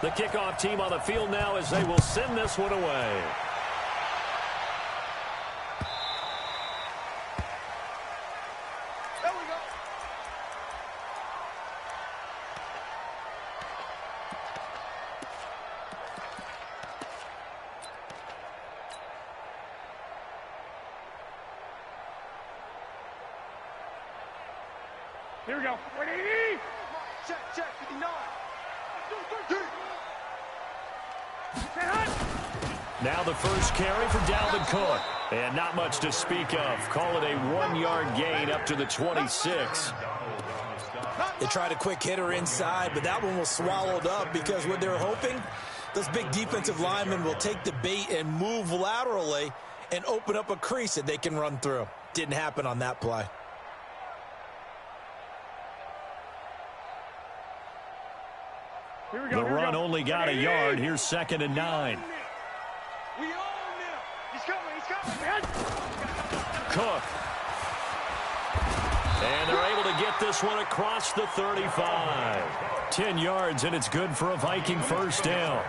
The kickoff team on the field now as they will send this one away. Here we go. Check, 59. Now the first carry for Dalvin Cook. And not much to speak of. Call it a 1-yard gain up to the 26. They tried a quick hitter inside, but that one was swallowed up because what they're hoping, those big defensive linemen will take the bait and move laterally and open up a crease that they can run through. Didn't happen on that play. The run only got a yard. Here's 2nd and 9. We own him. He's coming, man. Cook. And they're able to get this one across the 35. 10 yards, and it's good for a Viking first down.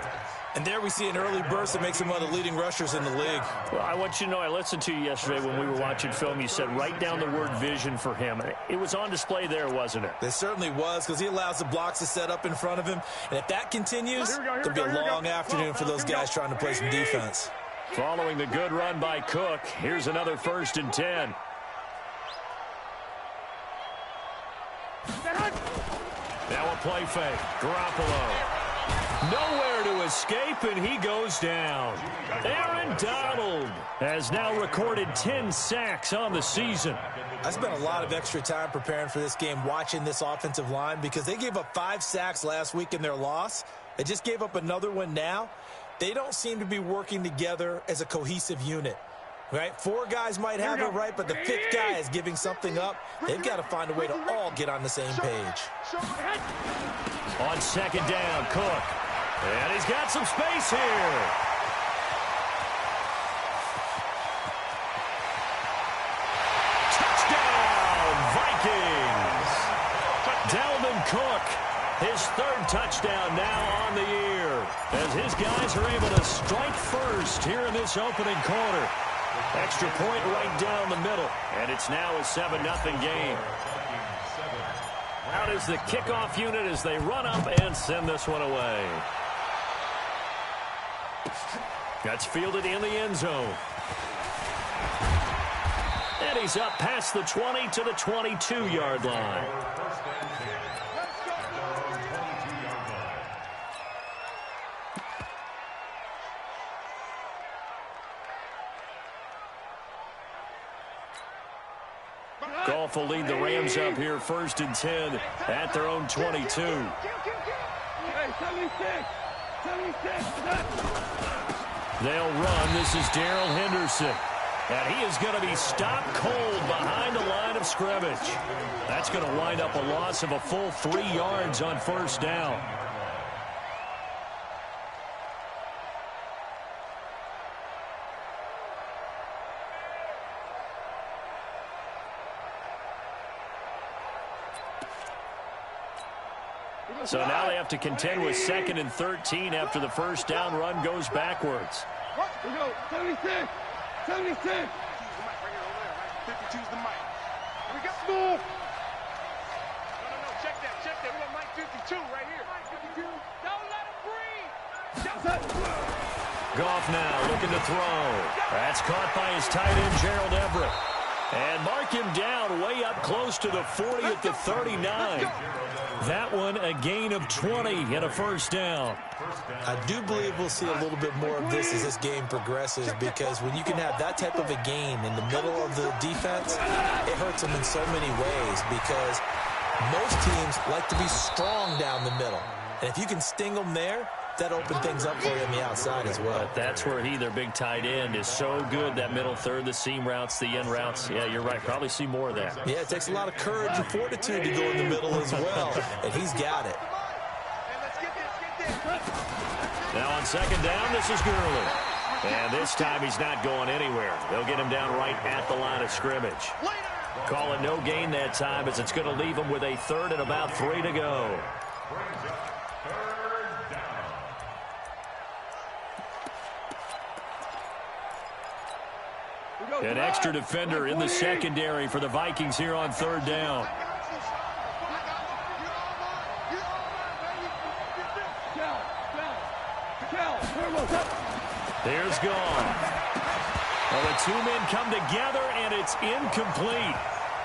And there we see an early burst that makes him one of the leading rushers in the league. Well, I want you to know, I listened to you yesterday when we were watching film. You said write down the word vision for him. It was on display there, wasn't it? It certainly was, because he allows the blocks to set up in front of him. And if that continues, it'll be a long afternoon for those guys trying to play some defense. Following the good run by Cook, here's another 1st and 10. Now a play fake. Garoppolo. Nowhere to escape, and he goes down. Aaron Donald has now recorded 10 sacks on the season. I spent a lot of extra time preparing for this game, watching this offensive line, because they gave up 5 sacks last week in their loss. They just gave up another one now. They don't seem to be working together as a cohesive unit. Right? 4 guys might have it right, but the 5th guy is giving something up. They've got to find a way to all get on the same page. On 2nd down, Cook. And he's got some space here. Touchdown, Vikings. Dalvin Cook, his 3rd touchdown now on the year, as his guys are able to strike first here in this opening quarter. Extra point right down the middle, and it's now a 7-0 game. Out is the kickoff unit as they run up and send this one away. That's fielded in the end zone. And he's up past the 20 to the 22-yard line. Goff will lead the Rams up here 1st and 10 at their own 22. They'll run. This is Darrell Henderson. And he is going to be stopped cold behind the line of scrimmage. That's going to wind up a loss of a full 3 yards on 1st down. So now they have to contend with 2nd and 13 after the 1st down run goes backwards. 76. 76. 52's the mic. We got school. No, check that. We got mic 52 right here. Mic 52. Don't let him breathe. Goff now looking to throw. That's caught by his tight end, Gerald Everett. And mark him down way up close to the 40 at the 39. That one a gain of 20 and a 1st down. I do believe we'll see a little bit more of this as this game progresses, because when you can have that type of a gain in the middle of the defense, it hurts them in so many ways, because most teams like to be strong down the middle. And if you can sting them there, that opened things up for you on the outside as well. But that's where their big tight end, is so good. That middle third, the seam routes, the end routes. Yeah, you're right. Probably see more of that. Yeah, it takes a lot of courage and fortitude to go in the middle as well, and he's got it. Now on 2nd down, this is Gurley. And this time he's not going anywhere. They'll get him down right at the line of scrimmage. Call it no gain that time, as it's going to leave him with a 3rd and about 3 to go. An extra defender in the secondary for the Vikings here on third down. There's gone. Well, the two men come together, and it's incomplete.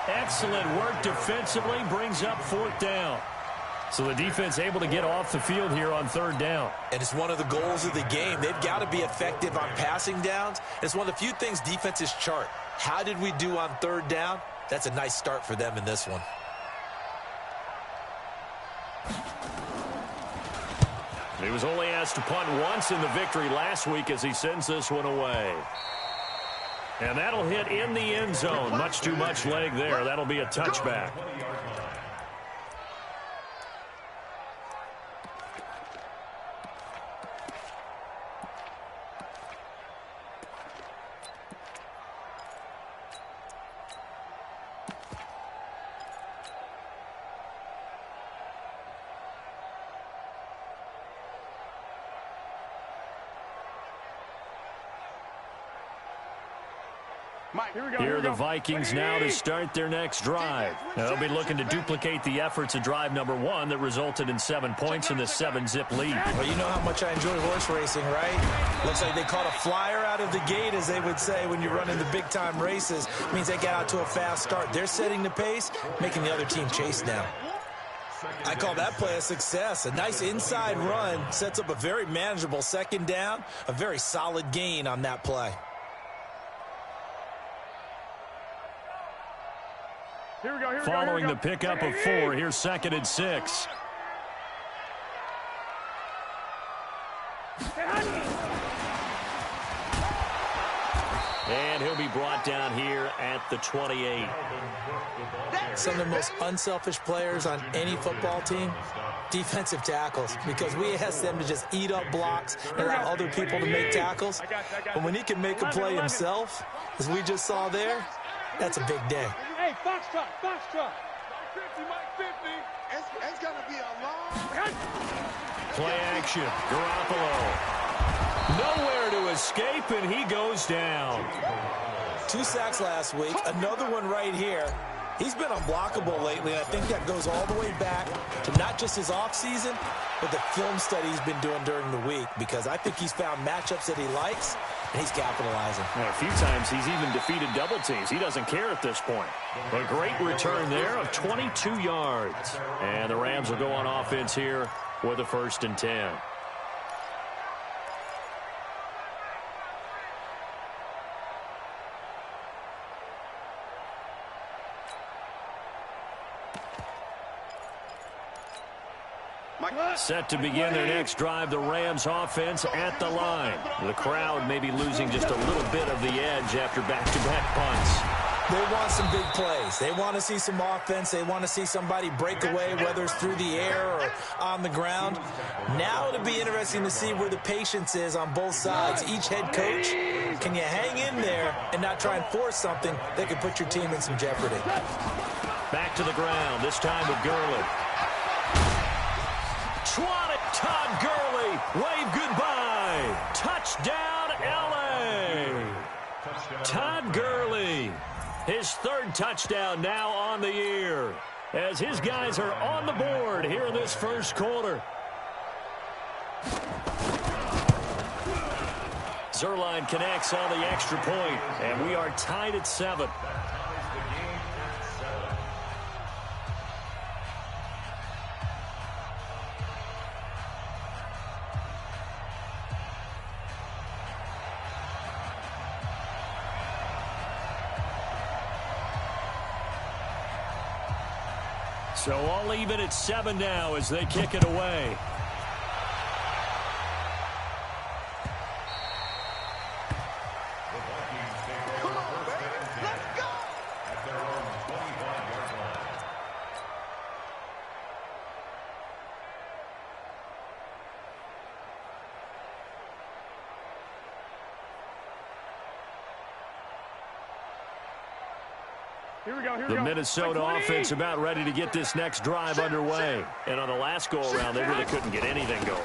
Excellent work defensively, brings up fourth down. So the defense able to get off the field here on third down. And it's one of the goals of the game. They've got to be effective on passing downs. It's one of the few things defenses chart. How did we do on third down? That's a nice start for them in this one. He was only asked to punt once in the victory last week as he sends this one away. And that'll hit in the end zone. Much too much leg there. That'll be a touchback. Here are the Vikings now to start their next drive. Now, they'll be looking to duplicate the efforts of drive number one that resulted in 7 points in the 7-zip lead. Well, you know how much I enjoy horse racing, right? Looks like they caught a flyer out of the gate, as they would say when you're running the big-time races. It means they got out to a fast start. They're setting the pace, making the other team chase now. I call that play a success. A nice inside run sets up a very manageable second down, a very solid gain on that play. Here we go, Following the pickup of 4, here's 2nd and 6. And he'll be brought down here at the 28. Some of the most unselfish players on any football team, defensive tackles, because we ask them to just eat up blocks and allow other people to make tackles. But when he can make a play himself, as we just saw there, that's a big day. Hey, Foxtrot. 50, Mike 50. It's going to be a long... Play action. Garoppolo. Nowhere to escape, and he goes down. 2 sacks last week, another one right here. He's been unblockable lately, and I think that goes all the way back to not just his offseason, but the film study he's been doing during the week, because I think he's found matchups that he likes, and he's capitalizing. And a few times he's even defeated double teams. He doesn't care at this point. A great return there of 22 yards. And the Rams will go on offense here with a 1st and 10. Set to begin their next drive, the Rams offense at the line. The crowd may be losing just a little bit of the edge after back-to-back punts. They want some big plays. They want to see some offense. They want to see somebody break away, whether it's through the air or on the ground. Now it'll be interesting to see where the patience is on both sides. Each head coach, can you hang in there and not try and force something that could put your team in some jeopardy? Back to the ground, this time with Gurley. Swat it, Todd Gurley. Wave goodbye. Touchdown, L.A. Todd Gurley. His 3rd touchdown now on the year, as his guys are on the board here in this first quarter. Zerline connects on the extra point, and we are tied at 7. So all even at 7 now as they kick it away. Come on, baby. Let's go. At their own 25-yard line. Here we go. The Minnesota offense about ready to get this next drive underway. And on the last go-around, they really couldn't get anything going.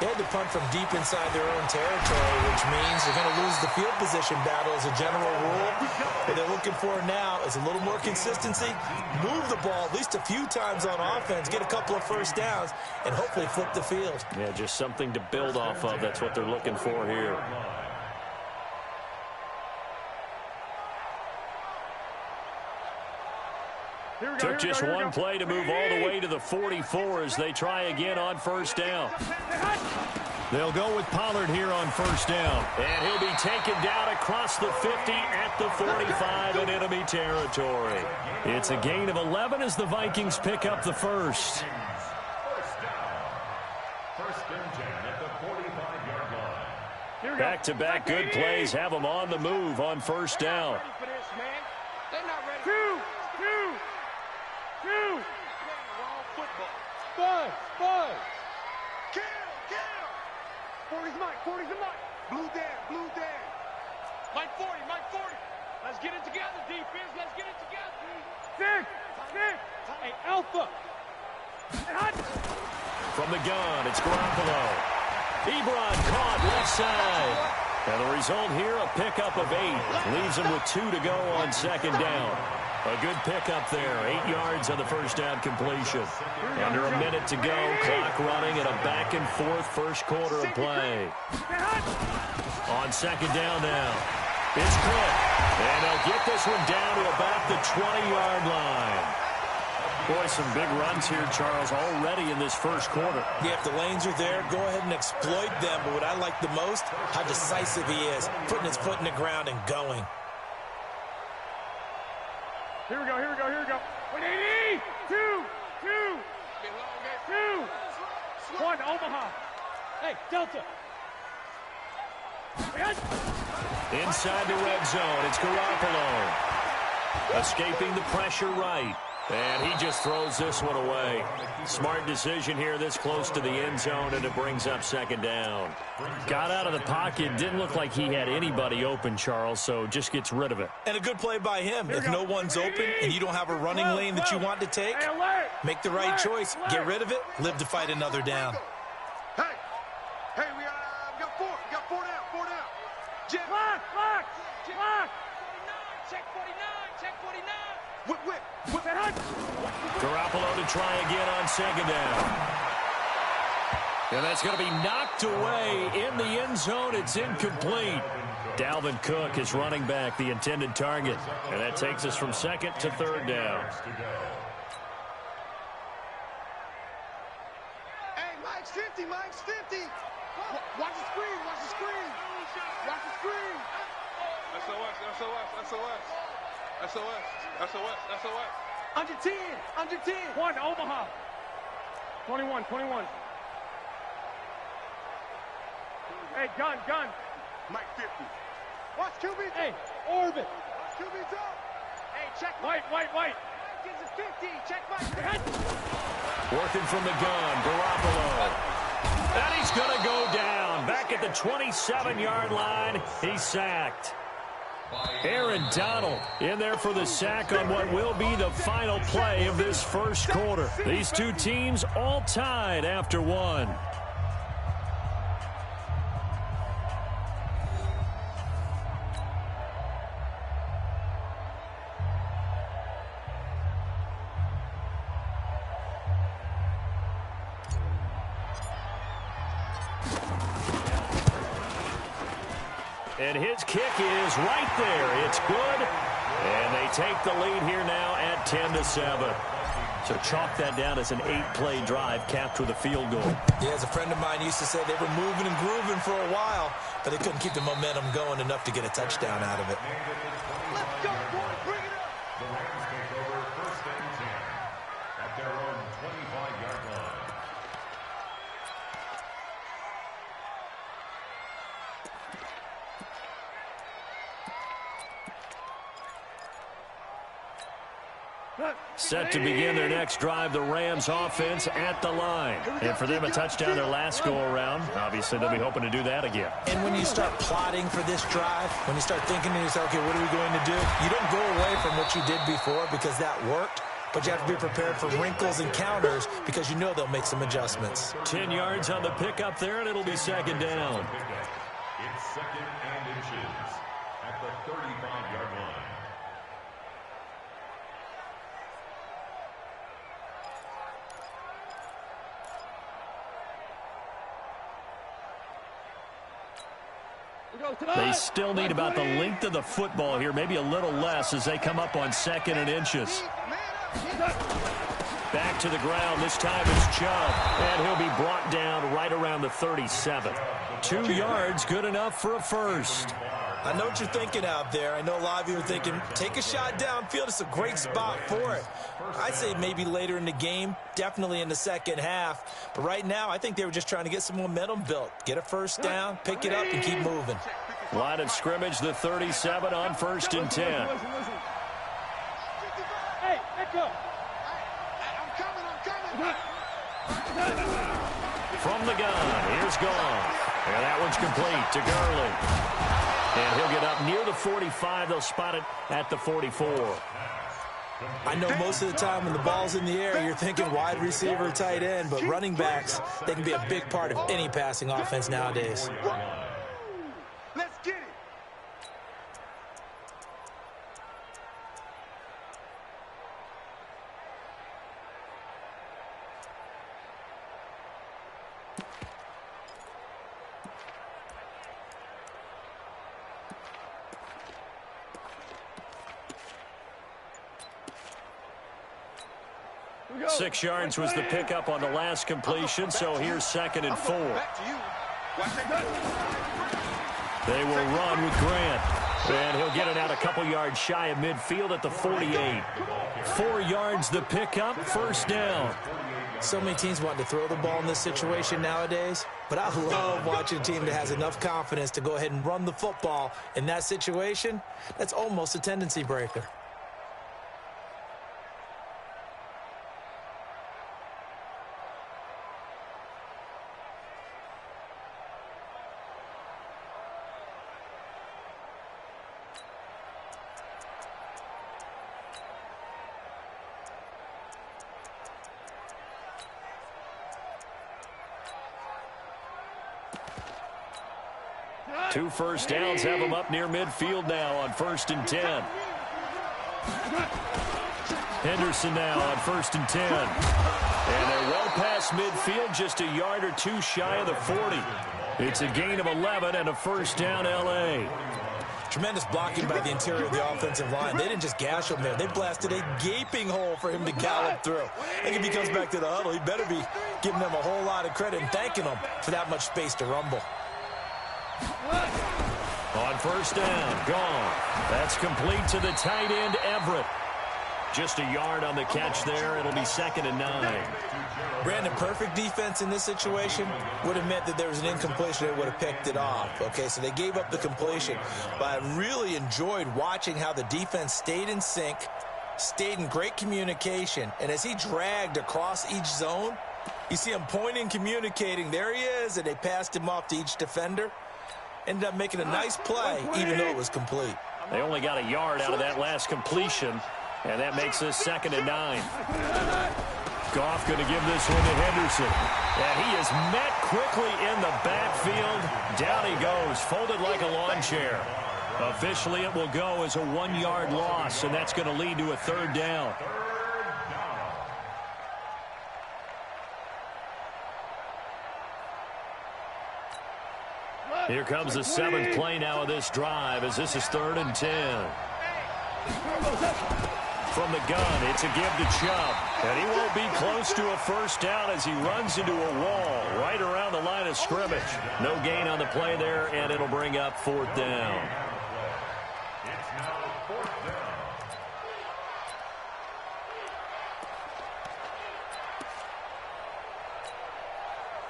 They had to punt from deep inside their own territory, which means they're going to lose the field position battle as a general rule. What they're looking for now is a little more consistency, move the ball at least a few times on offense, get a couple of first downs, and hopefully flip the field. Yeah, just something to build off of. That's what they're looking for here. Took just one play to move all the way to the 44 as they try again on first down. They'll go with Pollard here on first down. And he'll be taken down across the 50 at the 45 in enemy territory. It's a gain of 11 as the Vikings pick up the first. First and 10 at the 45-yard line. Back-to-back good plays have them on the move on first down. They're not ready. Two. Wrong football. Buzz. Kill. 40's Mike. Blue down. Mike 40. Let's get it together, defense. Let's get it together. Six. Hey, Alpha. From the gun, it's Garoppolo. Ebron caught left side. And the result here, a pickup of 8. Leaves them with 2 to go on second down. A good pickup there. 8 yards on the first down completion. Under a minute to go. Clock running at a back-and-forth first quarter of play. On second down now. It's Cook. And they'll get this one down to about the 20-yard line. Boy, some big runs here, Charles, already in this first quarter. Yeah, if the lanes are there, go ahead and exploit them. But what I like the most, how decisive he is, putting his foot in the ground and going. Here we go. 180. Two. 1, Omaha. Hey, Delta. Inside the red zone, it's Garoppolo. Escaping the pressure right. And he just throws this one away. Smart decision here this close to the end zone, and it brings up second down. Got out of the pocket. Didn't look like he had anybody open, Charles, so just gets rid of it. And a good play by him. If no one's open and you don't have a running lane that you want to take, make the right choice. Get rid of it. Live to fight another down. Hey, we got 4. We got 4 down. Jim. Lock. Check 49. Whip. Garoppolo to try again on second down. And that's going to be knocked away in the end zone. It's incomplete. Dalvin Cook is running back, the intended target. And that takes us from second to third down. Hey, Mike's 50. Watch the screen. SOS. Under 10. 1, Omaha. 21. Hey, gun. Mike 50. Watch QB. Hey, orbit. QB's up. Hey, check White. Gives it 50. Check Mike. Working from the gun, Garoppolo. And he's going to go down. Back at the 27-yard line, he's sacked. Aaron Donald in there for the sack on what will be the final play of this first quarter. These two teams all tied after one. And his kick is right there. It's good. And they take the lead here now at 10-7. So chalk that down as an 8-play drive capped with a field goal. Yeah, as a friend of mine used to say, they were moving and grooving for a while, but they couldn't keep the momentum going enough to get a touchdown out of it. Let's go, boy. Bring it up. The Rams take over first and 10 at their own 25-yard line. Set to begin their next drive, the Rams offense at the line. And for them, a touchdown their last go-around. Obviously, they'll be hoping to do that again. And when you start plotting for this drive, when you start thinking to yourself, okay, what are we going to do? You don't go away from what you did before because that worked. but you have to be prepared for wrinkles and counters because you know they'll make some adjustments. 10 yards on the pickup there, and it'll be second down. It's second and inches at the 35-yard line. They still need about the length of the football here, maybe a little less as they come up on second and inches. Back to the ground. This time it's Chubb, and he'll be brought down right around the 37. 2 yards, good enough for a first. I know what you're thinking out there. I know a lot of you are thinking, take a shot downfield. It's a great spot for it. I'd say maybe later in the game, definitely in the second half. But right now, I think they were just trying to get some momentum built. Get a first down, pick it up, and keep moving. Line of scrimmage, the 37 on 1st and 10. Hey, let go. I'm coming. From the gun, here's Goff. And that one's complete to Gurley. And he'll get up near the 45. They'll spot it at the 44. I know most of the time when the ball's in the air, you're thinking wide receiver, tight end, but running backs, they can be a big part of any passing offense nowadays. Let's get it. Go. 6 yards was the pickup on the last completion, so here's 2nd and 4. Back to you. Watch that. They will run with Grant. And he'll get it out a couple yards shy of midfield at the 48. 4 yards the pickup, first down. So many teams want to throw the ball in this situation nowadays, but I love watching a team that has enough confidence to go ahead and run the football in that situation. That's almost a tendency breaker. Two first downs have them up near midfield now on 1st and 10. Henderson now on 1st and 10. And they're well past midfield, just a yard or two shy of the 40. It's a gain of 11 and a first down L.A. Tremendous blocking by the interior of the offensive line. They didn't just gash him there. They blasted a gaping hole for him to gallop through. I think if he comes back to the huddle, he better be giving them a whole lot of credit and thanking them for that much space to rumble. On first down, gone. That's complete to the tight end, Everett. Just a yard on the catch there. It'll be 2nd and 9. Brandon, perfect defense in this situation would have meant that there was an incompletion. They would have picked it off. Okay, so they gave up the completion. But I really enjoyed watching how the defense stayed in sync, stayed in great communication. And as he dragged across each zone, you see him pointing, communicating. There he is, and they passed him off to each defender. Ended up making a nice play, even though it was complete. They only got a yard out of that last completion, and that makes this 2nd and 9. Goff going to give this one to Henderson. And he is met quickly in the backfield. Down he goes, folded like a lawn chair. Officially, it will go as a 1-yard loss, and that's going to lead to a 3rd down. Here comes the 7th play now of this drive as this is 3rd and 10. From the gun, it's a give to Chubb. And he won't be close to a first down as he runs into a wall right around the line of scrimmage. No gain on the play there, and it'll bring up 4th down. It's now 4th down.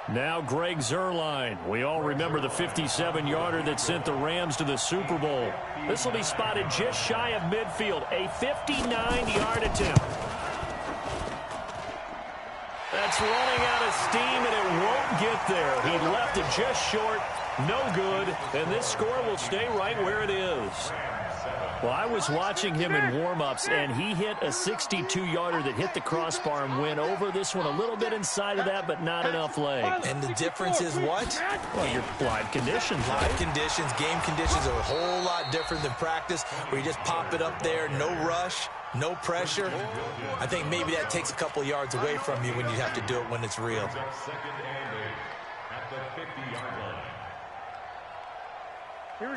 Now Greg Zuerlein. We all remember the 57-yarder that sent the Rams to the Super Bowl. This will be spotted just shy of midfield. A 59-yard attempt. That's running out of steam, and it won't get there. He left it just short, No good, and this score will stay right where it is. Well, I was watching him in warm-ups, and he hit a 62-yarder that hit the crossbar and went over. This one a little bit inside of that, but not enough leg. And the difference is what? Well, your live conditions. Live conditions, game conditions are a whole lot different than practice, where you just pop it up there, no rush, no pressure. I think maybe that takes a couple yards away from you when you have to do it when it's real. Second and 8 at the 50-yard line.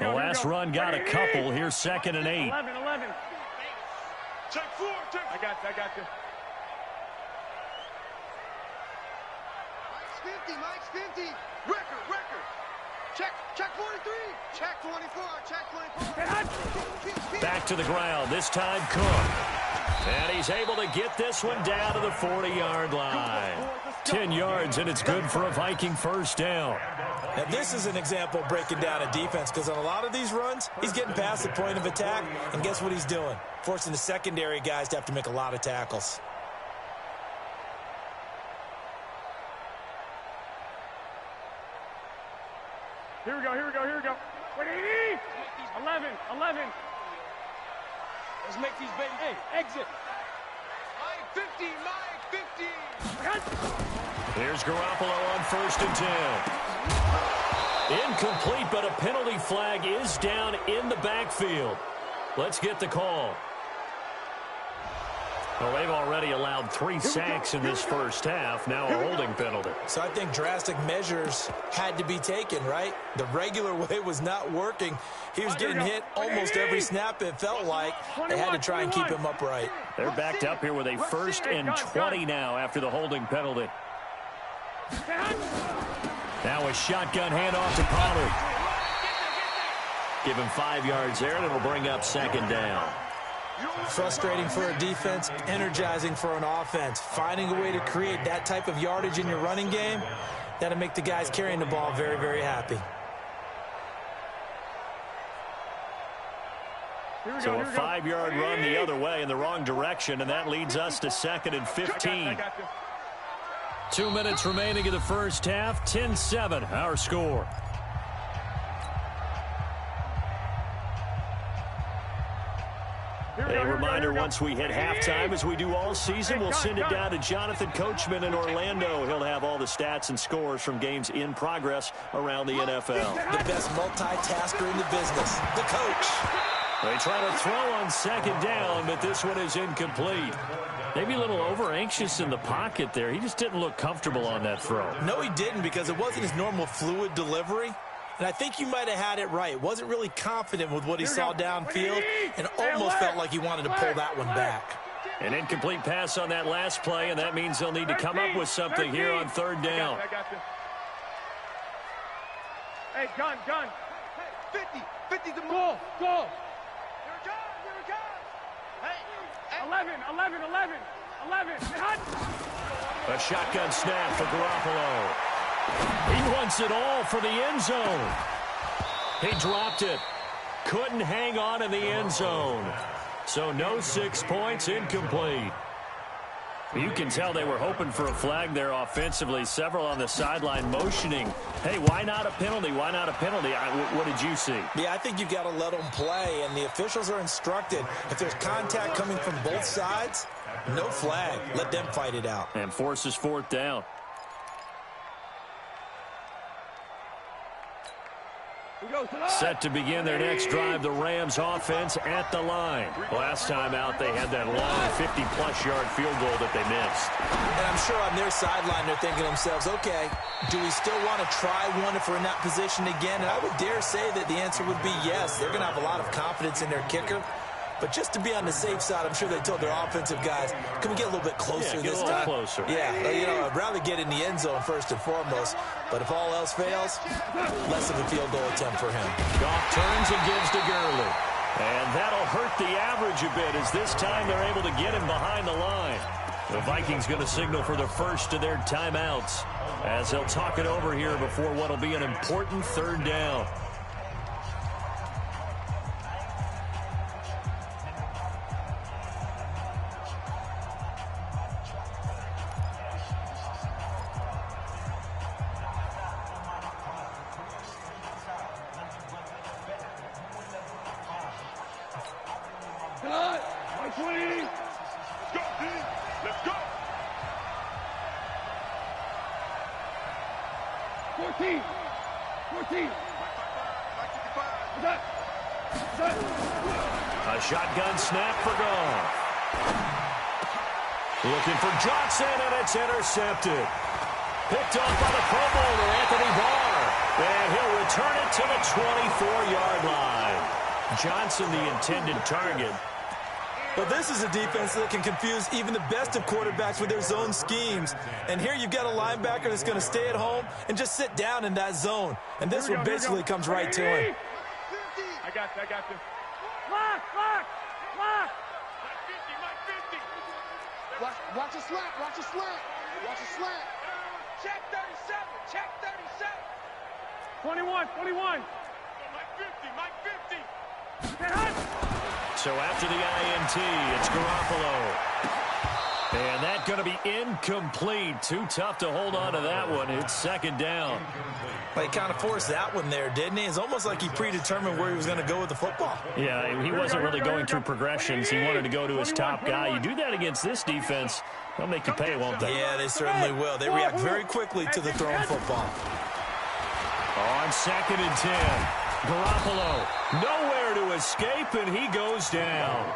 The last run got a couple. Here's 2nd and 8. 11. Check 4. I got you. Mike's 50. Record. Check 43. Check 24. Check 24. Back to the ground. This time Cook. And he's able to get this one down to the 40-yard line. 10 yards, and it's good for a Viking first down. Now, this is an example of breaking down a defense, because on a lot of these runs, he's getting past the point of attack, and guess what he's doing? Forcing the secondary guys to have to make a lot of tackles. Here we go. Wait, 11. Let's make these baby. Hey, exit. Mike 50. Here's Garoppolo on 1st and 10. Incomplete, but a penalty flag is down in the backfield. Let's get the call. Well, they've already allowed 3 sacks in this first half. Now a holding penalty. So I think drastic measures had to be taken, right? The regular way was not working. He was getting hit almost every snap, it felt like. They had to try and keep him upright. They're backed up here with a 1st and 20 now after the holding penalty. Now a shotgun handoff to Pollard. Give him 5 yards there, and it'll bring up 2nd down. Frustrating for a defense, energizing for an offense. Finding a way to create that type of yardage in your running game, that'll make the guys carrying the ball very, very happy. So a 5-yard run the other way in the wrong direction, and that leads us to 2nd and 15. 2 minutes remaining in the first half. 10-7, our score. A reminder, once we hit halftime, as we do all season, we'll send it down to Jonathan Coachman in Orlando. He'll have all the stats and scores from games in progress around the NFL. The best multitasker in the business, the coach. They try to throw on 2nd down, but this one is incomplete. Maybe a little over-anxious in the pocket there. He just didn't look comfortable on that throw. No, he didn't, because it wasn't his normal fluid delivery. And I think you might have had it right. Wasn't really confident with what he saw downfield, and almost felt like he wanted to pull that one back. An incomplete pass on that last play, and that means they'll need to come up with something here on 3rd down. I got you. Hey, gun. 50 the goal. Here it goes. Hey. 11. A shotgun snap for Garoppolo. He wants it all for the end zone. He dropped it. Couldn't hang on in the end zone. So no 6 points, incomplete. You can tell they were hoping for a flag there offensively. Several on the sideline motioning. Hey, why not a penalty? Why not a penalty? What did you see? Yeah, I think you've got to let them play, and the officials are instructed. If there's contact coming from both sides, no flag. Let them fight it out. And forces 4th down. Set to begin their next drive, the Rams offense at the line. Last time out, they had that long 50-plus yard field goal that they missed. And I'm sure on their sideline, they're thinking to themselves, okay, do we still want to try one if we're in that position again? And I would dare say that the answer would be yes. They're going to have a lot of confidence in their kicker. But just to be on the safe side, I'm sure they told their offensive guys, can we get a little bit closer this time? Closer. Yeah, I'd rather get in the end zone first and foremost. But if all else fails, less of a field goal attempt for him. Goff turns and gives to Gurley. And that'll hurt the average a bit, as this time they're able to get him behind the line. The Vikings going to signal for the first of their timeouts, as they'll talk it over here before what will be an important 3rd down. 20. Let's go, D. Let's go. 14. 14. A shotgun snap for Goff. Looking for Johnson, and it's intercepted. Picked off by the Pro Bowler, Anthony Barr. And he'll return it to the 24-yard line. Johnson, the intended target. Well, this is a defense that can confuse even the best of quarterbacks with their zone schemes. And here you've got a linebacker that's going to stay at home and just sit down in that zone. And this one basically comes right to him. I got this. Lock! Watch a slant. Watch a slant. Check 37. 21. Mike 50. Get hot! So after the INT, it's Garoppolo. And that's going to be incomplete. Too tough to hold on to that one. It's second down. Well, he kind of forced that one there, didn't he? It's almost like he predetermined where he was going to go with the football. Yeah, he wasn't really going through progressions. He wanted to go to his top guy. You do that against this defense, they'll make you pay, won't they? Yeah, they certainly will. They react very quickly to the thrown football. On 2nd and 10, Garoppolo nowhere to escape, and he goes down.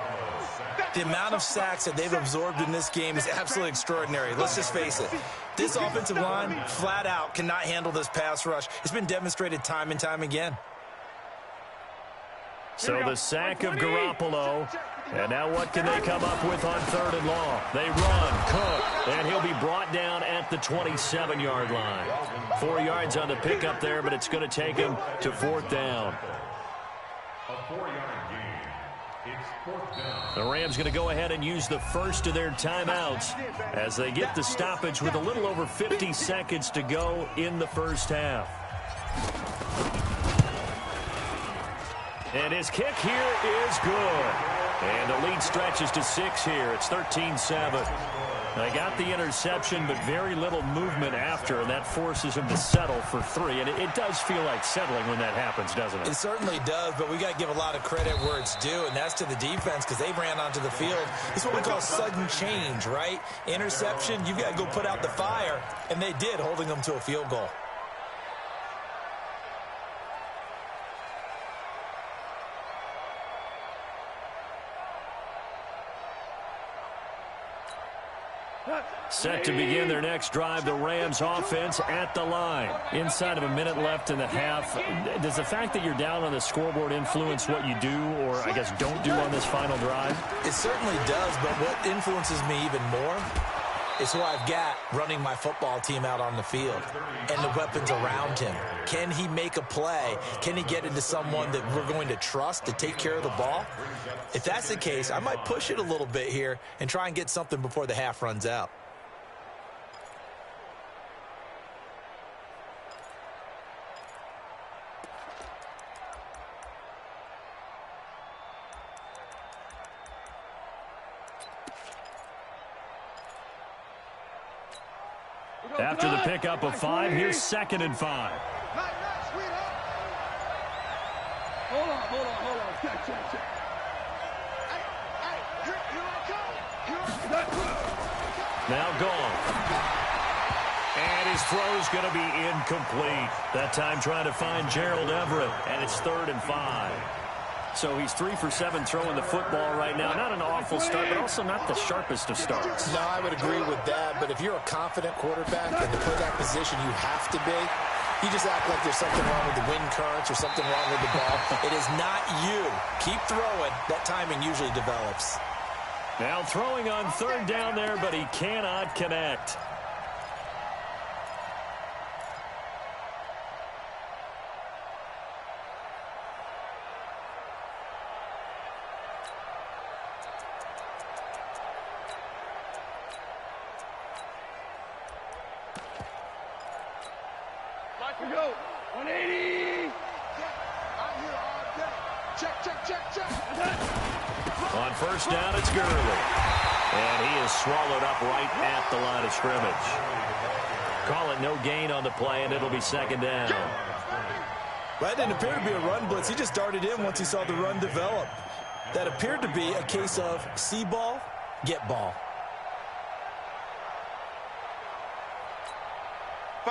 The amount of sacks that they've absorbed in this game is absolutely extraordinary. Let's just face it. This offensive line, flat out, cannot handle this pass rush. It's been demonstrated time and time again. So the sack of Garoppolo. And now what can they come up with on 3rd and long? They run, Cook, and he'll be brought down at the 27-yard line. 4 yards on the pickup there, but it's going to take him to 4th down. A 4-yard gain. It's 4th down. The Rams going to go ahead and use the first of their timeouts as they get the stoppage with a little over 50 seconds to go in the first half. And his kick here is good. And the lead stretches to 6 here. It's 13-7. They got the interception, but very little movement after, and that forces him to settle for 3. And it does feel like settling when that happens, doesn't it? It certainly does, but we got to give a lot of credit where it's due, and that's to the defense because they ran onto the field. It's what we call sudden change, right? Interception, you've got to go put out the fire, and they did, holding them to a field goal. Set to begin their next drive, the Rams offense at the line. Inside of a minute left in the half. Does the fact that you're down on the scoreboard influence what you do, or I guess don't do on this final drive? It certainly does, but what influences me even more is who I've got running my football team out on the field and the weapons around him. Can he make a play? Can he get into someone that we're going to trust to take care of the ball? If that's the case, I might push it a little bit here and try and get something before the half runs out. After the pickup of 5, here's 2nd and 5. Hold on. Check. Now gone. And his throw's going to be incomplete. That time trying to find Gerald Everett, and it's 3rd and 5. So he's 3 for 7 throwing the football right now. Not an awful start, but also not the sharpest of starts. No, I would agree with that. But if you're a confident quarterback and to play that position you have to be, you just act like there's something wrong with the wind currents or something wrong with the ball. It is not you. Keep throwing. That timing usually develops. Now throwing on 3rd down there, but he cannot connect. We go. 180. Check. On 1st down, it's Gurley. And he is swallowed up right at the line of scrimmage. Call it no gain on the play, and it'll be 2nd down. That didn't appear to be a run blitz. He just darted in once he saw the run develop. that appeared to be a case of see ball, get ball.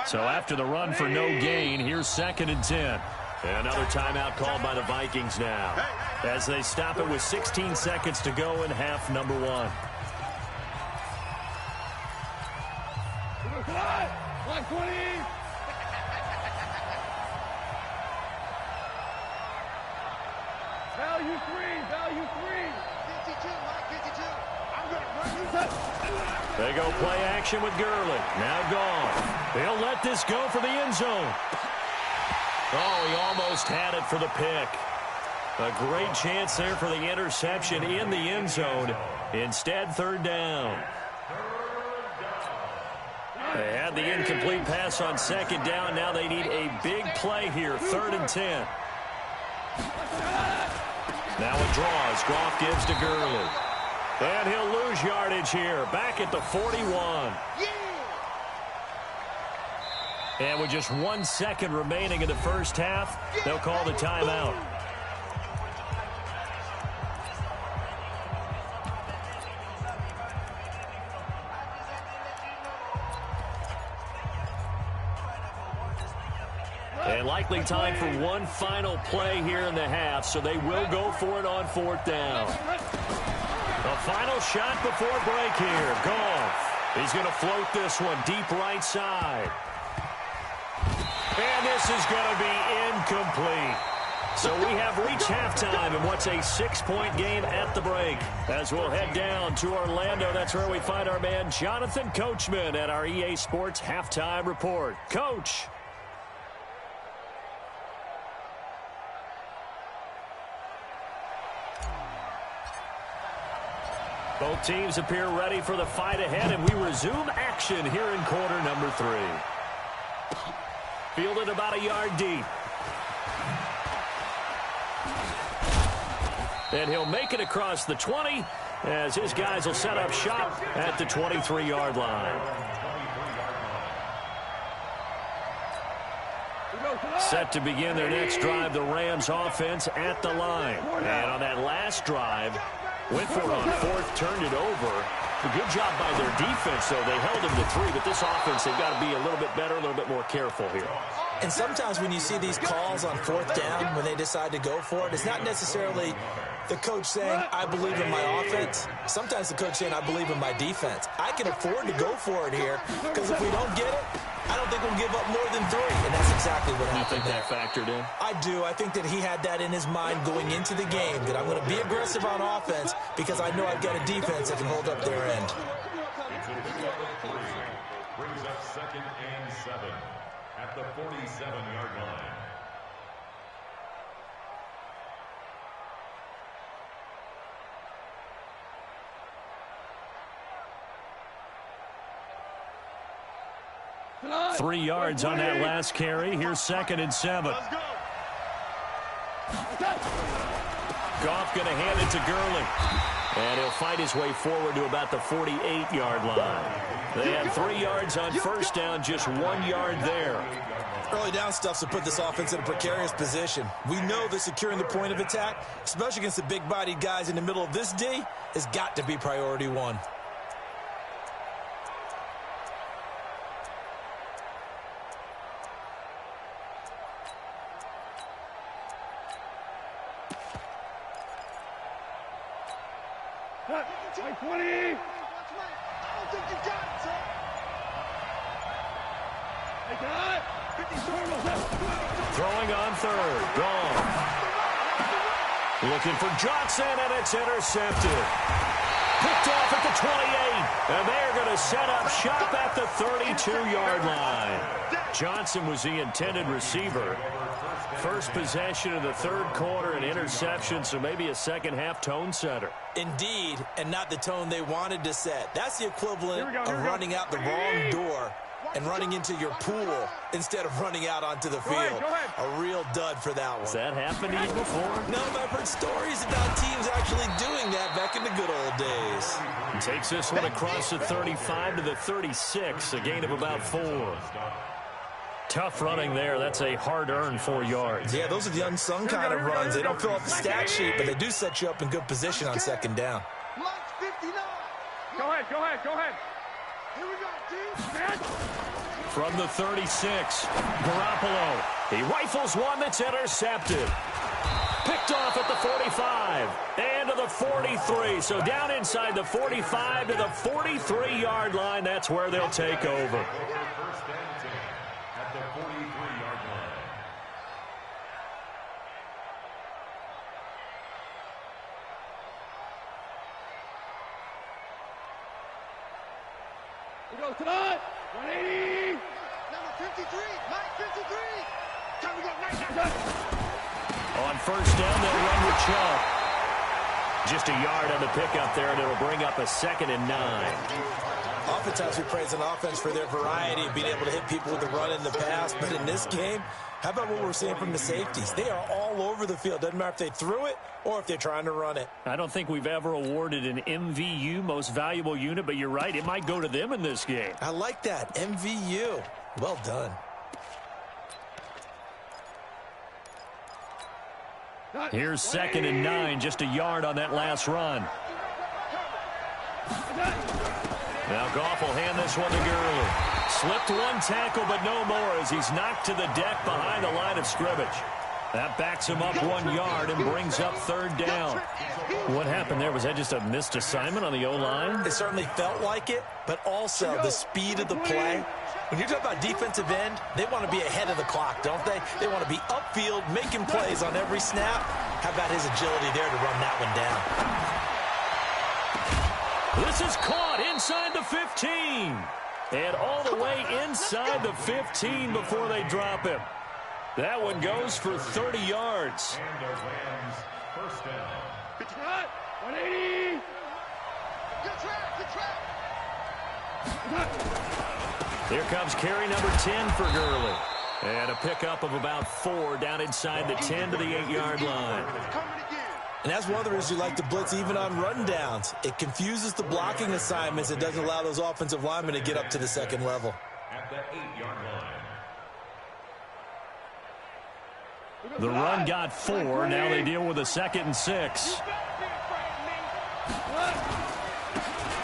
So after the run for no gain, here's 2nd and 10. And another timeout called by the Vikings now, as they stop it with 16 seconds to go in half number 1. Line 20. Value 3. Value 3. 52, Mike, 52. I'm going to run you. They go play action with Gurley. Now gone. They'll let this go for the end zone. Oh, he almost had it for the pick. A great chance there for the interception in the end zone. Instead, 3rd down. They had the incomplete pass on 2nd down. Now they need a big play here. 3rd and 10. Now it draws. Goff gives to Gurley. And he'll lose yardage here. Back at the 41. And with just 1 second remaining in the first half, they'll call the timeout. And likely time for one final play here in the half, so they will go for it on 4th down. A final shot before break here. Goff. He's going to float this one deep right side. And this is going to be incomplete. So we have reached halftime in what's a 6-point game at the break. As we'll head down to Orlando, that's where we find our man Jonathan Coachman at our EA Sports Halftime Report. Coach. Both teams appear ready for the fight ahead, and we resume action here in quarter number 3. Fielded about a yard deep. And he'll make it across the 20 as his guys will set up shop at the 23-yard line. Set to begin their next drive, the Rams offense at the line. And on that last drive, went for it on 4th, turned it over. A good job by their defense, though. They held him to 3, but this offense, they've got to be a little bit better, a little bit more careful here. And sometimes when you see these calls on 4th down, when they decide to go for it, it's not necessarily the coach saying, I believe in my offense. Sometimes the coach saying, I believe in my defense. I can afford to go for it here, because if we don't get it, I don't think we'll give up more than 3, and that's exactly what happened there. You think that factored in? I do. I think that he had that in his mind going into the game, that I'm going to be aggressive on offense because I know I've got a defense that can hold up their end. Brings up 2nd and 7 at the 47-yard line. Tonight. 3 yards on that last carry. Here's 2nd and 7. Goff going to hand it to Gurley. And he'll fight his way forward to about the 48-yard line. They had 3 yards on 1st down, just 1 yard there. Early down stuff's to put this offense in a precarious position. We know that securing the point of attack, especially against the big-bodied guys in the middle of this D, has got to be priority 1. Line 20. I don't think you got it, sir. They got it. Throwing on 3rd. Gone. Looking for Johnson, and it's intercepted. Picked off at the 28. And they're going to set up shop at the 32-yard line. Johnson was the intended receiver. First possession of the 3rd quarter, an interception, so maybe a second-half tone setter. Indeed, and not the tone they wanted to set. That's the equivalent of running out the wrong door and running into your pool instead of running out onto the field. A real dud for that one. Has that happened to you before? No, but I've heard stories about teams actually doing that back in the good old days. He takes this one across the 35 to the 36, a gain of about 4. Tough running there. That's a hard-earned 4 yards. Yeah, those are the unsung kind of runs. They don't fill up the stat sheet, but they do set you up in good position on second down. Go ahead. Here we go, team. From the 36, Garoppolo. He rifles one that's intercepted. Picked off at the 45 and to the 43. So down inside the 45 to the 43-yard line. That's where they'll take over. First and 10 at the 43-yard line. We go tonight. 180. Number 53, Mike 53. Time to go right now. On first down, they'll run with Chubb. Just a yard on the pickup there, and it'll bring up a 2nd and 9. Oftentimes we praise an offense for their variety of being able to hit people with the run in the pass. But in this game, how about what we're seeing from the safeties? They are all over the field. Doesn't matter if they threw it or if they're trying to run it. I don't think we've ever awarded an MVU, most valuable unit, but you're right. It might go to them in this game. I like that. MVU. Well done. Here's 2nd and 9, just a yard on that last run. Now Goff will hand this one to Gurley. Slipped one tackle, but no more as he's knocked to the deck behind the line of scrimmage. That backs him up 1 yard and brings up 3rd down. What happened there? Was that just a missed assignment on the O-line? It certainly felt like it, but also the speed of the play. When you talk about defensive end, they want to be ahead of the clock, don't they? They want to be upfield, making plays on every snap. How about his agility there to run that one down? This is caught inside the 15. And all the way inside the 15 before they drop him. That one goes for 30 yards. And the Rams first down. Good try. 180. Good track. Here comes carry number 10 for Gurley. And a pickup of about 4 down inside the 10 to the 8-yard line. And that's one of the reasons you like to blitz even on run downs. It confuses the blocking assignments. It doesn't allow those offensive linemen to get up to the second level. At the 8-yard line. The run got 4. Now they deal with a 2nd and 6.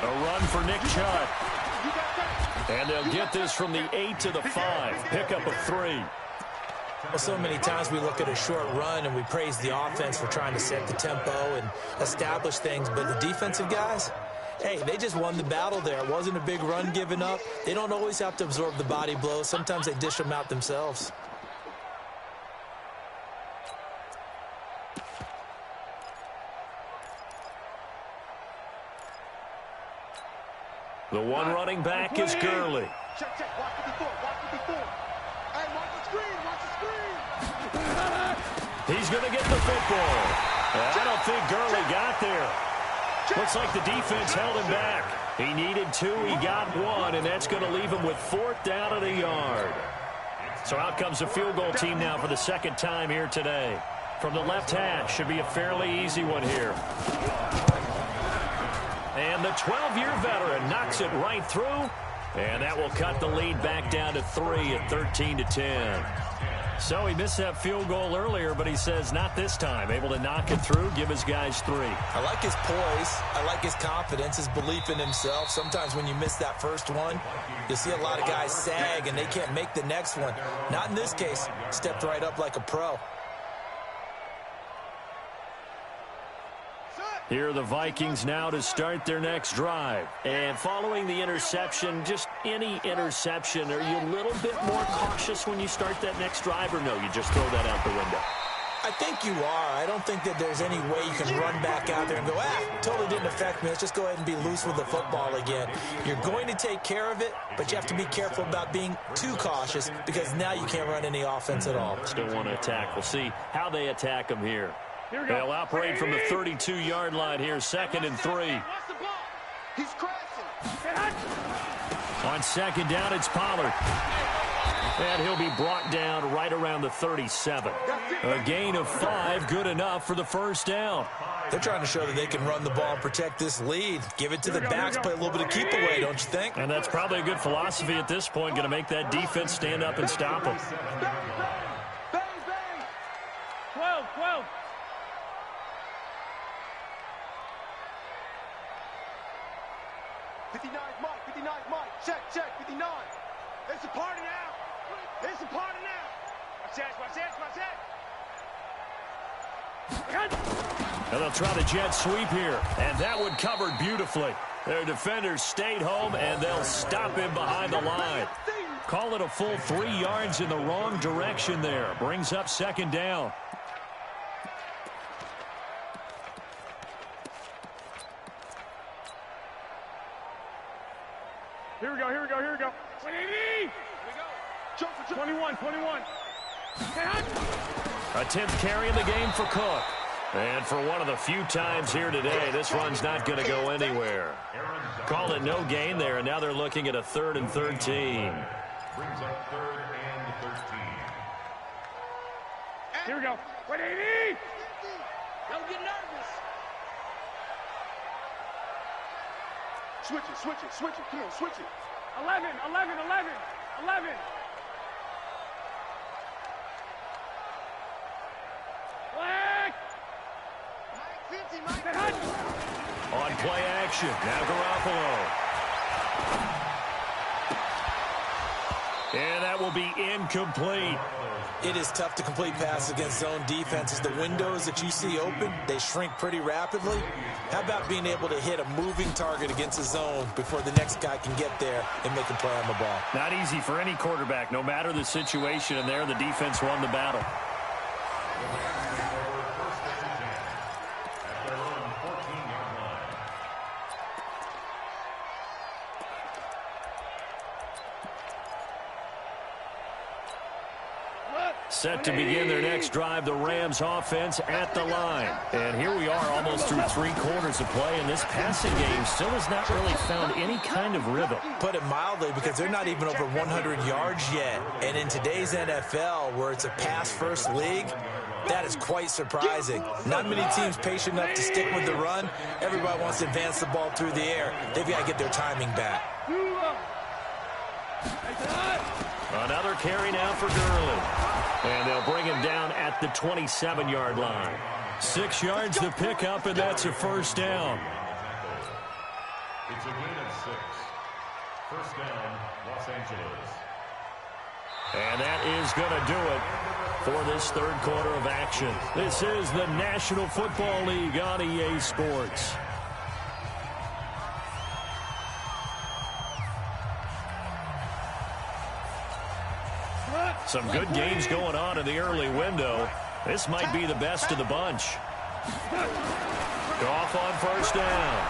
A run for Nick Chubb. And they'll get this from the 8 to the 5. Pickup of 3. Well, so many times we look at a short run and we praise the offense for trying to set the tempo and establish things. But the defensive guys, hey, they just won the battle there. It wasn't a big run given up. They don't always have to absorb the body blows. Sometimes they dish them out themselves. The one running back is Gurley. Check. Watch it before. Hey, watch the screen. He's going to get the football. I don't think Gurley got there. Looks like the defense held him back. He needed 2. He got 1, and that's going to leave him with 4th down at a yard. So out comes the field goal team now for the 2nd time here today. From the left hash, should be a fairly easy one here. And the 12-year veteran knocks it right through. And that will cut the lead back down to 3 at 13-10. So he missed that field goal earlier, but he says not this time. Able to knock it through, give his guys 3. I like his poise. I like his confidence, his belief in himself. Sometimes when you miss that first one, you see a lot of guys sag and they can't make the next one. Not in this case. Stepped right up like a pro. Here are the Vikings now to start their next drive. And following the interception, just any interception, are you a little bit more cautious when you start that next drive, or no, you just throw that out the window? I think you are. I don't think that there's any way you can run back out there and go, totally didn't affect me. Let's just go ahead and be loose with the football again. You're going to take care of it, but you have to be careful about being too cautious because now you can't run any offense at all. Still want to attack. We'll see how they attack them here. They'll operate from the 32-yard line here, 2nd and 3. He's crashing. On 2nd down, it's Pollard. And he'll be brought down right around the 37. A gain of 5, good enough for the first down. They're trying to show that they can run the ball and protect this lead. Give it to the backs, play a little bit of keep away, don't you think? And that's probably a good philosophy at this point, going to make that defense stand up and stop them. 12. 59, Mike. Check, 59. It's a party now. It's a party now. Watch that. And they'll try the jet sweep here. And that one covered beautifully. Their defenders stayed home, and they'll stop him behind the line. Call it a full 3 yards in the wrong direction there. Brings up second down. Here we go. 180. Here we go. 21. 10th carry in the game for Cook. And for one of the few times here today, this run's not going to go anywhere. Call it no gain there, and now they're looking at a 3rd and 13. Brings up 3rd and 13. Here we go. 180. Don't get nervous. Switch it. Come on, switch it. 11. Black. Mike 50. On play action, now Garoppolo. And that will be incomplete. It is tough to complete passes against zone defenses. The windows that you see open, they shrink pretty rapidly. How about being able to hit a moving target against a zone before the next guy can get there and make a play on the ball? Not easy for any quarterback, no matter the situation, and there the defense won the battle. Set to begin their next drive, the Rams offense at the line. And here we are almost through 3 quarters of play, and this passing game still has not really found any kind of rhythm. Put it mildly, because they're not even over 100 yards yet. And in today's NFL, where it's a pass-first league, that is quite surprising. Not many teams patient enough to stick with the run. Everybody wants to advance the ball through the air. They've got to get their timing back. Another carry now for Gurley. And they'll bring him down at the 27-yard line. 6 yards to pick up, and that's a first down. It's a gain of 6. First down, Los Angeles. And that is going to do it for this 3rd quarter of action. This is the National Football League on EA Sports. Some good games going on in the early window. This might be the best of the bunch. Goff on first down.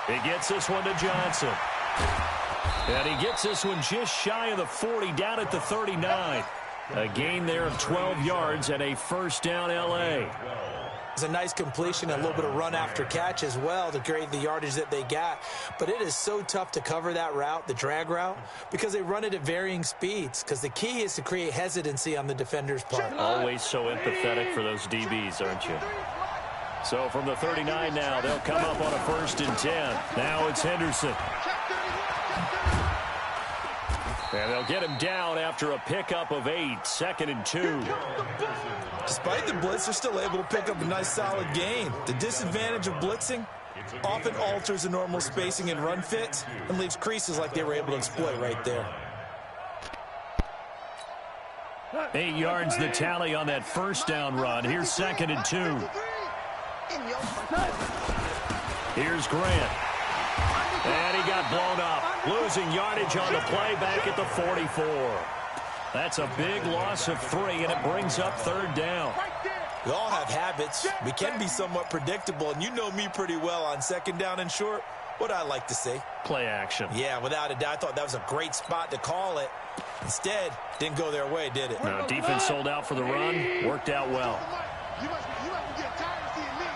He gets this one to Johnson. And he gets this one just shy of the 40, down at the 39. A gain there of 12 yards and a first down L.A. It's a nice completion, a little bit of run after catch as well to create the yardage that they got. But it is so tough to cover that route, the drag route, because they run it at varying speeds. Because the key is to create hesitancy on the defender's part. Always so empathetic for those DBs, aren't you? So from the 39 now, they'll come up on a 1st and 10. Now it's Henderson. And they'll get him down after a pickup of 8, 2nd and 2. Despite the blitz, they're still able to pick up a nice solid gain. The disadvantage of blitzing often alters the normal spacing and run fits and leaves creases like they were able to exploit right there. 8 yards the tally on that first down run. Here's 2nd and 2. Here's Grant. And he got blown up. Losing yardage on the play back at the 44. That's a big loss of 3, and it brings up 3rd down. We all have habits. We can be somewhat predictable, and you know me pretty well on 2nd down and short. What I like to say? Play action. Yeah, without a doubt. I thought that was a great spot to call it. Instead, didn't go their way, did it? No, defense sold out for the run. Worked out well. You must be getting tired of seeing me.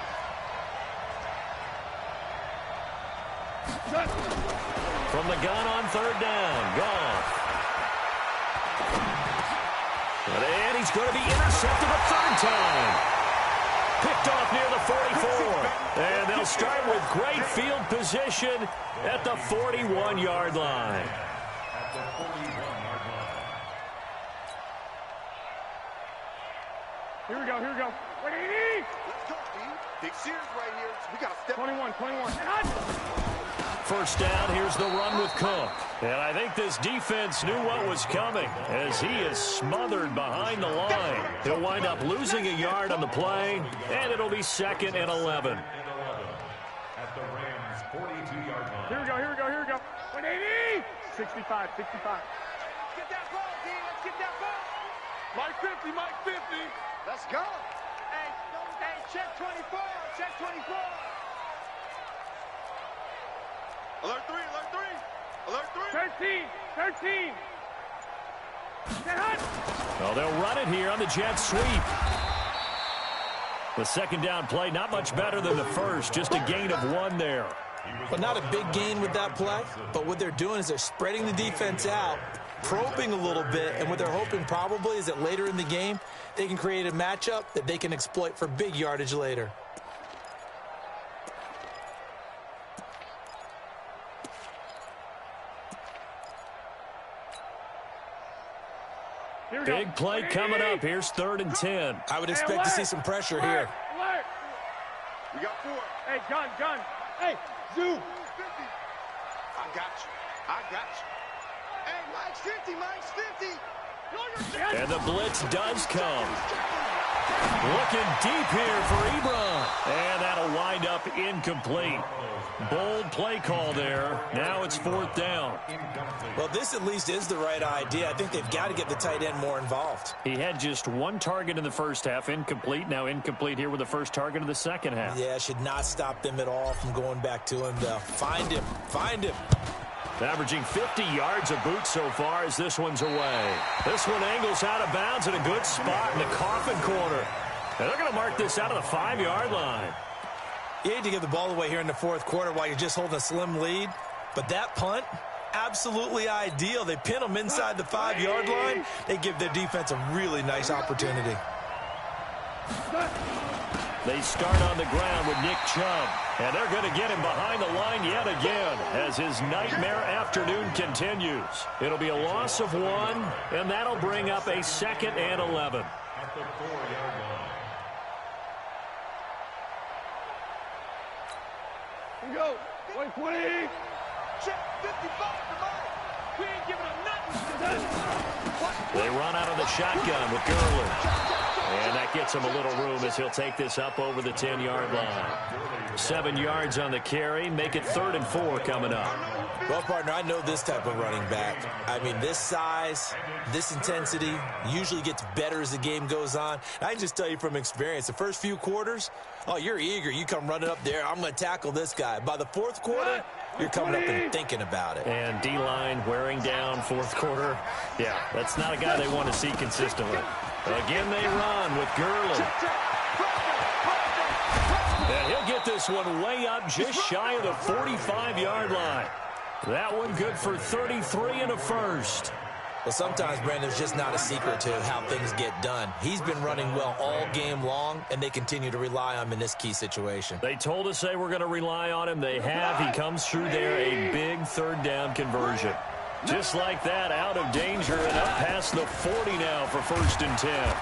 From the gun on 3rd down, Goff. And he's going to be intercepted a third time. Picked off near the 44. And they'll start with great field position at the 41-yard line. At the 41-yard line. Here we go, here we go. 180! Let's go, Steve. Big series right here. We got to step 21. First down, here's the run with Cook. And I think this defense knew what was coming as he is smothered behind the line. He'll wind up losing a yard on the play, and it'll be 2nd and 11. At the Rams' 42-yard line. Here we go. 180! 65. Get that ball, D. Let's get that ball. Mike 50. Let's go. Hey, check 24. Check 24. Alert 3. 13. Get hot. Well, they'll run it here on the jet sweep. The second down play, not much better than the first, just a gain of 1 there. Well, not a big gain with that play, but what they're doing is they're spreading the defense out, probing a little bit, and what they're hoping probably is that later in the game, they can create a matchup that they can exploit for big yardage later. Big play coming up. Here's 3rd and 10. I would expect to see some pressure here. Alert. We got 4. Hey, gun. Hey, zoom. 50. I got you. Hey, Mike's 50. And the blitz does come. Looking deep here for Ebron. And that'll wind up incomplete. Bold play call there. Now it's 4th down. Well, this at least is the right idea. I think they've got to get the tight end more involved. He had just 1 target in the first half, incomplete. Now incomplete here with the first target of the second half. Yeah, should not stop them at all from going back to him, though. Find him. Averaging 50 yards a boot so far as this one's away. This one angles out of bounds in a good spot in the coffin corner. And they're going to mark this out of the 5-yard line. You hate to give the ball away here in the 4th quarter while you're just holding a slim lead, but that punt, absolutely ideal. They pin them inside the 5-yard line. They give their defense a really nice opportunity. They start on the ground with Nick Chubb, and they're going to get him behind the line yet again as his nightmare afternoon continues. It'll be a loss of 1, and that'll bring up a 2nd and 11. At the 4-yard line. Here we go. 120. Check 55 to Mike. We ain't giving him nothing. They run out of the shotgun with Gurley. And that gets him a little room as he'll take this up over the 10-yard line. 7 yards on the carry. Make it 3rd and 4 coming up. Well, partner, I know this type of running back. I mean, this size, this intensity usually gets better as the game goes on. I can just tell you from experience, the first few quarters, oh, you're eager. You come running up there, I'm going to tackle this guy. By the 4th quarter, you're coming up and thinking about it. And D-line wearing down 4th quarter. Yeah, that's not a guy they want to see consistently. Again, they run with Gurley. And he'll get this one way up just shy of the 45-yard line. That one good for 33 and a first. Well, sometimes, Brandon, it's just not a secret to how things get done. He's been running well all game long, and they continue to rely on him in this key situation. They told us they were going to rely on him. They have. He comes through there, a big 3rd down conversion. Just like that, out of danger and up past the 40 now for 1st and 10.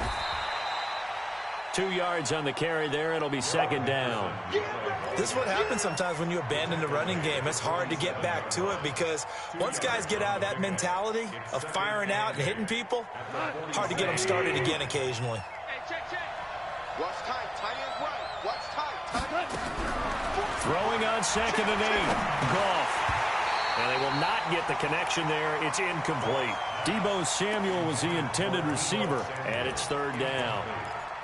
2 yards on the carry there. It'll be 2nd down. This is what happens sometimes when you abandon the running game. It's hard to get back to it because once guys get out of that mentality of firing out and hitting people, hard to get them started again occasionally. Hey, check. Watch tight. Tight end right. Watch tight. Throwing on 2nd and 8. Goff. And they will not get the connection there. It's incomplete. Deebo Samuel was the intended receiver, and it's 3rd down.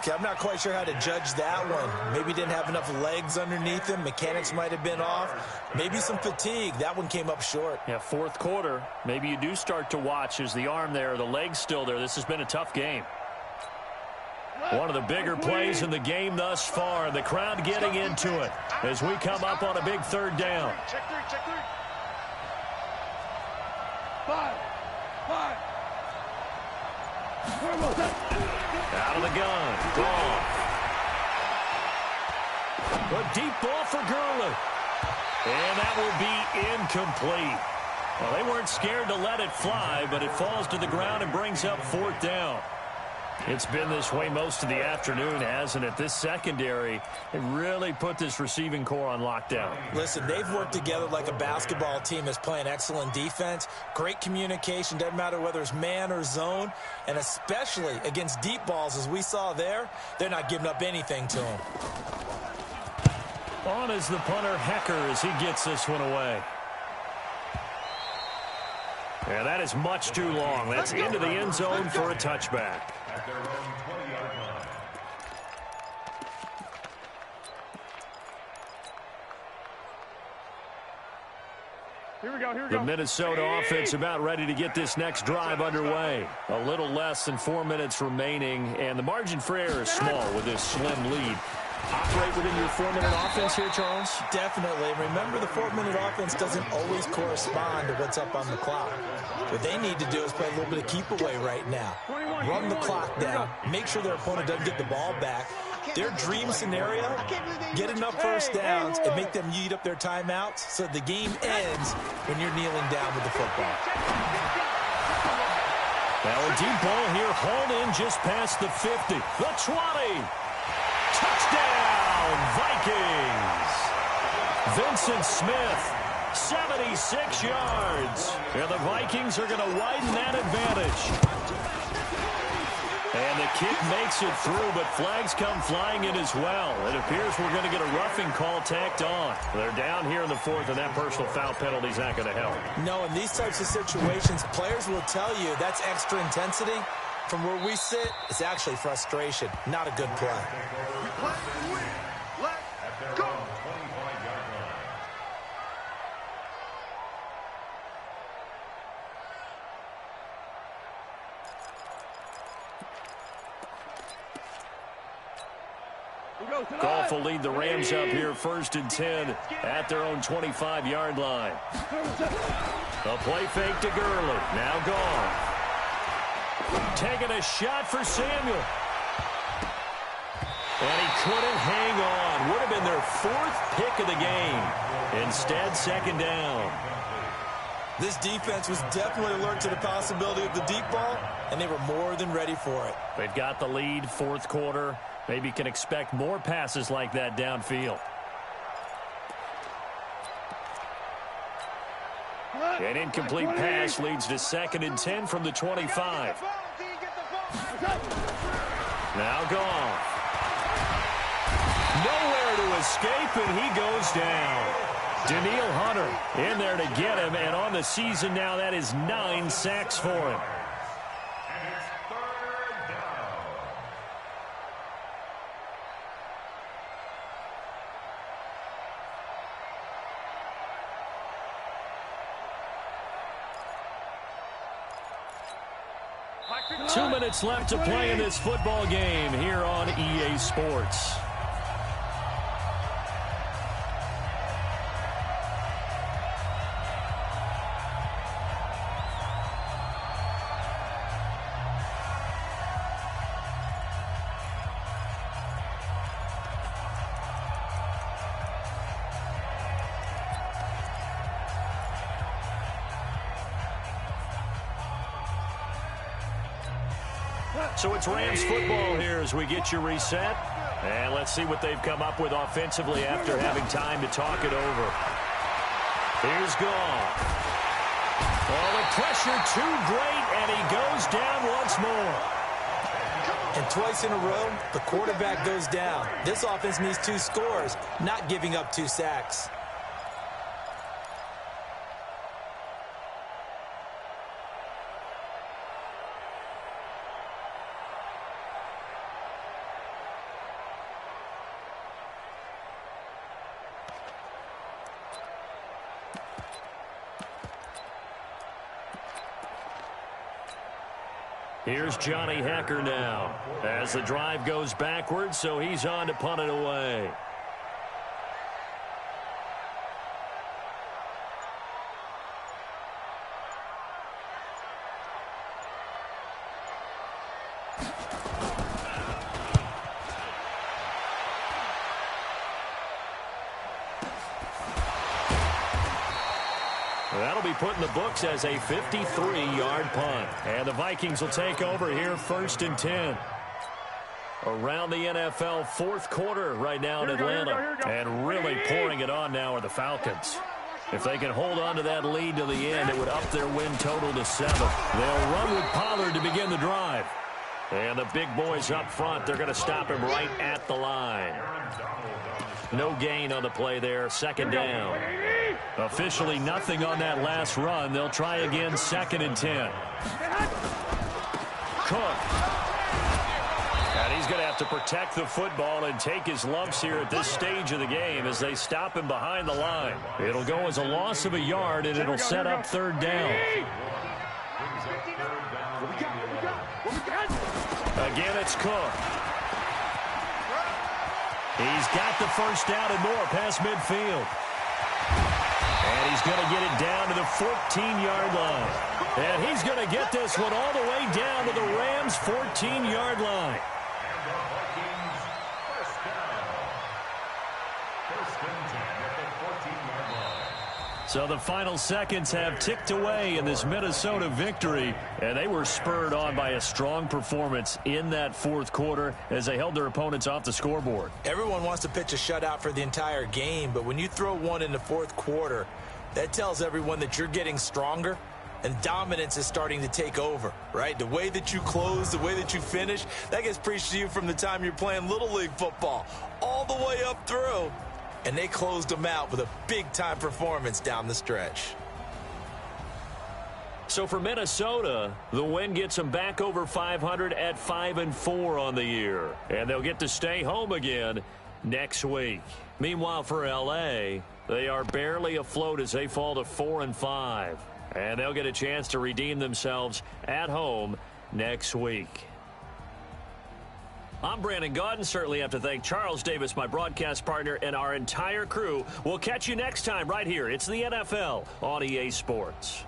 Okay, I'm not quite sure how to judge that one. Maybe didn't have enough legs underneath him. Mechanics might have been off. Maybe some fatigue. That one came up short. Yeah, 4th quarter. Maybe you do start to watch. Is the arm there, the leg's still there? This has been a tough game. One of the bigger plays in the game thus far. The crowd getting into it as we come up on a big 3rd down. Check 3. 5. Out of the gun. Gone. A deep ball for Gurley. And that will be incomplete. Well, they weren't scared to let it fly, but it falls to the ground and brings up 4th down. It's been this way most of the afternoon, hasn't it? This secondary, it really put this receiving core on lockdown. Listen, they've worked together like a basketball team that's playing excellent defense. Great communication, doesn't matter whether it's man or zone. And especially against deep balls, as we saw there, they're not giving up anything to them. On is the punter, Hecker, as he gets this one away. Yeah, that is much too long. That's into the end zone for a touchback. At their own 20-yard line. Here we go, here we The go. Minnesota offense about ready to get this next drive underway. A little less than 4 minutes remaining, and the margin for error is small with this slim lead. Operate within your 4-minute offense here, Charles? Definitely. Remember, the 4-minute offense doesn't always correspond to what's up on the clock. What they need to do is play a little bit of keep away right now. Run the clock down. Make sure their opponent doesn't get the ball back. Their dream scenario, get enough first downs and make them eat up their timeouts so the game ends when you're kneeling down with the football. Now a deep ball here, hauled in just past the 50. The 20. Touchdown, Vikings. Vincent Smith, 76 yards. And the Vikings are going to widen that advantage. And the kick makes it through, but flags come flying in as well. It appears we're going to get a roughing call tacked on. They're down here in the 4th, and that personal foul penalty is not going to help. No, in these types of situations, players will tell you that's extra intensity. From where we sit, it's actually frustration, not a good play. At their own 25-yard line. Goff will lead the Rams up here 1st and 10 at their own 25-yard line. A play fake to Gurley. Now Goff. Taking a shot for Samuel. And he couldn't hang on. Would have been their 4th pick of the game. Instead, 2nd down. This defense was definitely alert to the possibility of the deep ball, and they were more than ready for it. They've got the lead, 4th quarter. Maybe can expect more passes like that downfield. An incomplete pass leads to 2nd and 10 from the 25. Now Goff. Nowhere to escape, and he goes down. Danielle Hunter in there to get him, and on the season now, that is 9 sacks for him. And it's 3rd down. Like 2 minutes left to play in this football game here on EA Sports. So it's Rams football here as we get you reset. And let's see what they've come up with offensively after having time to talk it over. Here's Goff. Oh, the pressure too great, and he goes down once more. And twice in a row, the quarterback goes down. This offense needs 2 scores, not giving up 2 sacks. Here's Johnny Hecker now as the drive goes backwards, so he's on to punt it away. That'll be put in the books as a 53-yard punt. And the Vikings will take over here, 1st and 10. Around the NFL fourth quarter right now in Atlanta. And really pouring it on now are the Falcons. If they can hold on to that lead to the end, it would up their win total to 7. They'll run with Pollard to begin the drive. And the big boys up front, they're going to stop him right at the line. No gain on the play there, 2nd down. Officially nothing on that last run. They'll try again, 2nd and 10. Cook. And he's going to have to protect the football and take his lumps here at this stage of the game as they stop him behind the line. It'll go as a loss of a yard, and it'll set up 3rd down. Again, it's Cook. He's got the 1st down and more past midfield. And he's going to get it down to the 14-yard line. And he's going to get this one all the way down to the Rams' 14-yard line. So the final seconds have ticked away in this Minnesota victory, and they were spurred on by a strong performance in that 4th quarter as they held their opponents off the scoreboard. Everyone wants to pitch a shutout for the entire game, but when you throw one in the 4th quarter, that tells everyone that you're getting stronger and dominance is starting to take over, right? The way that you close, the way that you finish, that gets preached to you from the time you're playing Little League football all the way up through. And they closed them out with a big-time performance down the stretch. So for Minnesota, the win gets them back over 500 at 5-4 on the year. And they'll get to stay home again next week. Meanwhile, for L.A., they are barely afloat as they fall to 4-5. And they'll get a chance to redeem themselves at home next week. I'm Brandon Gaudin. Certainly have to thank Charles Davis, my broadcast partner, and our entire crew. We'll catch you next time right here. It's the NFL on EA Sports.